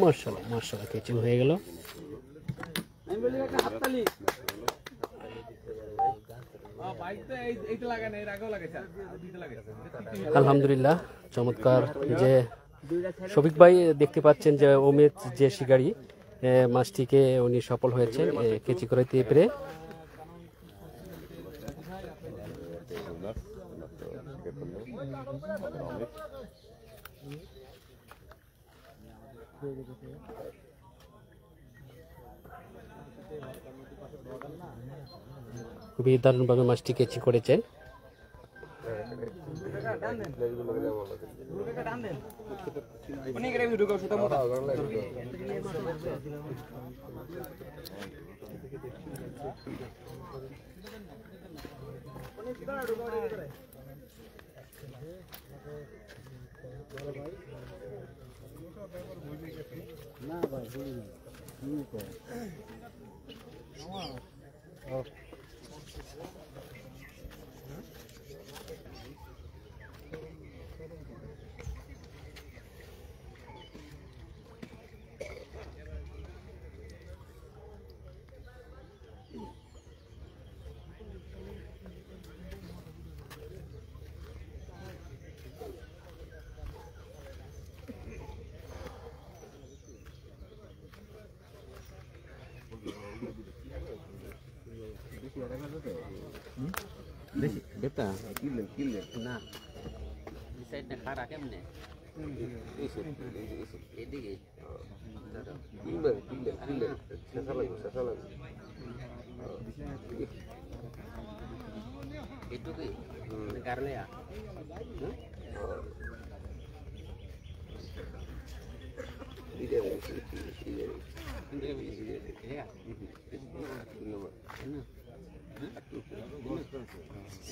মাশাআল্লাহ মাশাআল্লাহ কেচিং হয়ে গেল। আলহামদুলিল্লাহ চমৎকার। যে শফিক ভাই দেখতে পাচ্ছেন যে অমিত যে শিকারী মাছটিকে উনি সফল হয়েছেন কেচি করাইতে পেরে। খুবই দারুণভাবে মাছটি কেচি করেছেন। Beta, killer. Nah, bisa nekara kemana? Ini. Killer. Sasalan. Itu ke? Negaranya ya?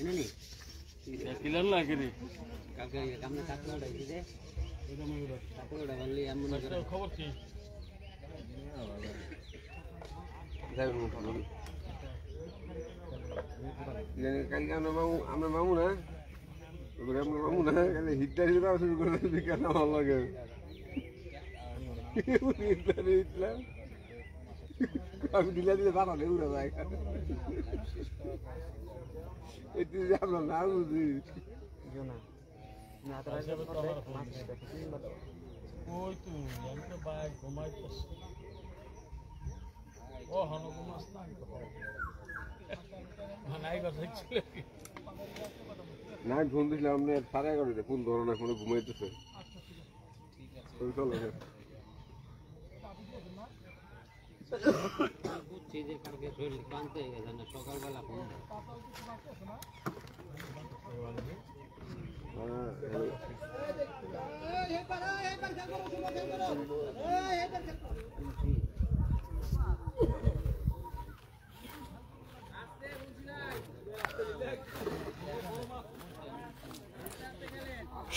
Ini nih. Killer lagi nih. Kagak kamu takut udah ini deh. Takut udah beli amun. Khabar sih. Saya mau dulu. Ini kan আমরা মামু না। ওগুলো আমরা মামু না, খালি হিটটা হিটটা শুরু করে বিকার না ভালো লাগে। হিটলা। আমি দিলে বানালে উড়ে যায়। এটি যে আমরা না বুঝি না তারা যাবে তো ওই তো আমি তো ভাই ঘুমাইতেছি ও হনো ঘুমাস না মানাই কথা ছিল না ঘুম দিছিলাম না 11:30 ফোন ধরো না কোনো ঘুমাইতেছে ঠিক আছে চলো चीजें करके फिर कांते हैं ना सकाल वाला फोन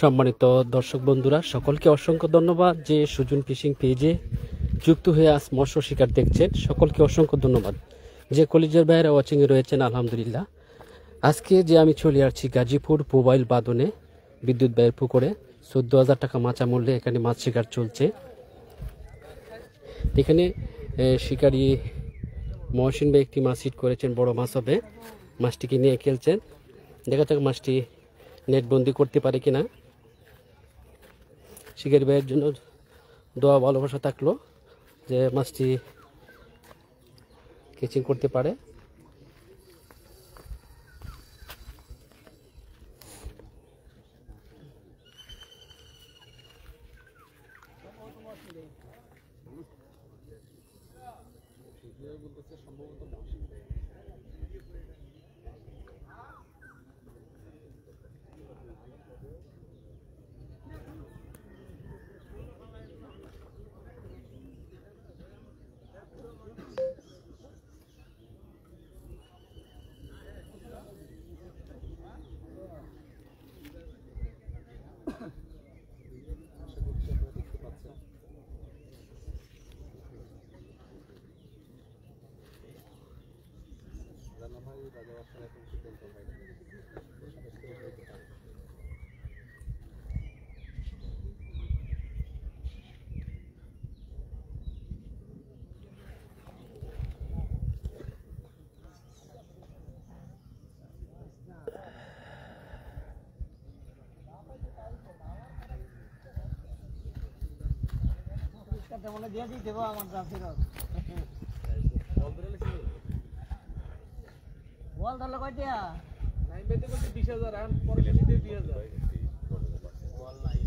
সম্মানিত দর্শক বন্ধুরা সকলকে অসংখ্য ধন্যবাদ যে সুজন ফিশিং পেজে যুক্ত হয়ে আজ মৎস্য শিকার দেখছেন। সকলকে অসংখ্য ধন্যবাদ যে কলেজের বাইরে ওয়াচিংয়ে রয়েছেন। আলহামদুলিল্লাহ আজকে যে আমি চলে আসছি গাজীপুর মোবাইল বাদনে বিদ্যুৎ ব্যয়ের পুকুরে 14,000 টাকা মাচা মূল্যে এখানে মাছ শিকার চলছে। এখানে শিকারী মহসিন ভাই একটি মাছ হিট করেছেন, বড় মাছ হবে। মাছটিকে নিয়ে খেলছেন, দেখা যাক মাছটি নেটবন্দি করতে পারে কিনা। শিকারী ভাইয়ের জন্য দোয়া ভালোবাসা থাকলো যে মাছটি কেচিং করতে পারে। বল ধরলে কয়টা নাইবেতে বলতে 20,000 আর পরে দিতে 20,000 বল নাই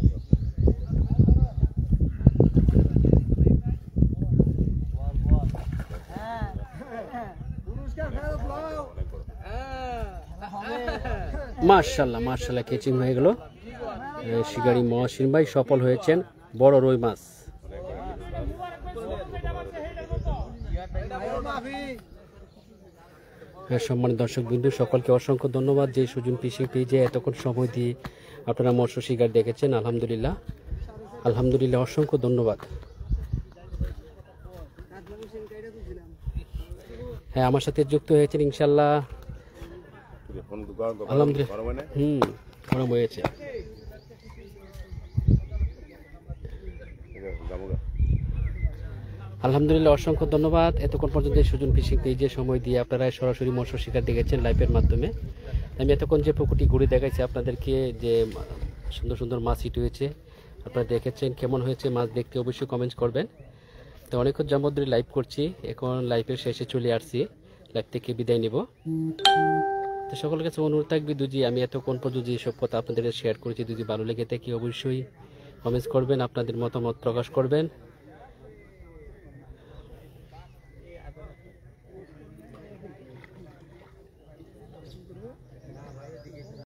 বল হ্যাঁ পুরস্কার ফেরত নাও মাশাআল্লাহ মাশাআল্লাহ কেচিং হয়ে গেল। শিকারি মহসিন ভাই সফল হয়েছেন বড় রুই মাছ। হ্যাঁ, সম্মানিত দর্শক বিন্দু সকলকে অসংখ্য ধন্যবাদ যে সুজন ফিশিং পেজে এতক্ষণ সময় দিয়ে আপনারা মৎস্য শিকার দেখেছেন। আলহামদুলিল্লাহ আলহামদুলিল্লাহ অসংখ্য ধন্যবাদ। হ্যাঁ, আমার সাথে যুক্ত হয়েছেন ইনশাল্লাহ। আলহামদুলিল্লাহ গরম হয়েছে। আলহামদুলিল্লাহ অসংখ্য ধন্যবাদ এতক্ষণ পর্যন্ত সুজন ফিশিং পেজে সময় দিয়ে আপনারা সরাসরি মৎস্য শিকার দেখেছেন লাইভের মাধ্যমে। আমি এতক্ষণ যে পুকুরটি ঘুরে দেখাইছি আপনাদেরকে, যে সুন্দর সুন্দর মাছ হিট হয়েছে আপনারা দেখেছেন। কেমন হয়েছে মাছ দেখতে অবশ্যই কমেন্টস করবেন। তো অনেকক্ষণ যাবত ধরে লাইভ করছি, এখন লাইভের শেষে চলে আসছি, লাইভ থেকে বিদায় নিব। তো সকলের কাছে অনুরোধ থাকবে দুজি আমি এতক্ষণ পর্যন্ত যেসব কথা আপনাদের শেয়ার করেছি যদি ভালো লেগে থাকে অবশ্যই কমেন্টস করবেন, আপনাদের মতামত প্রকাশ করবেন।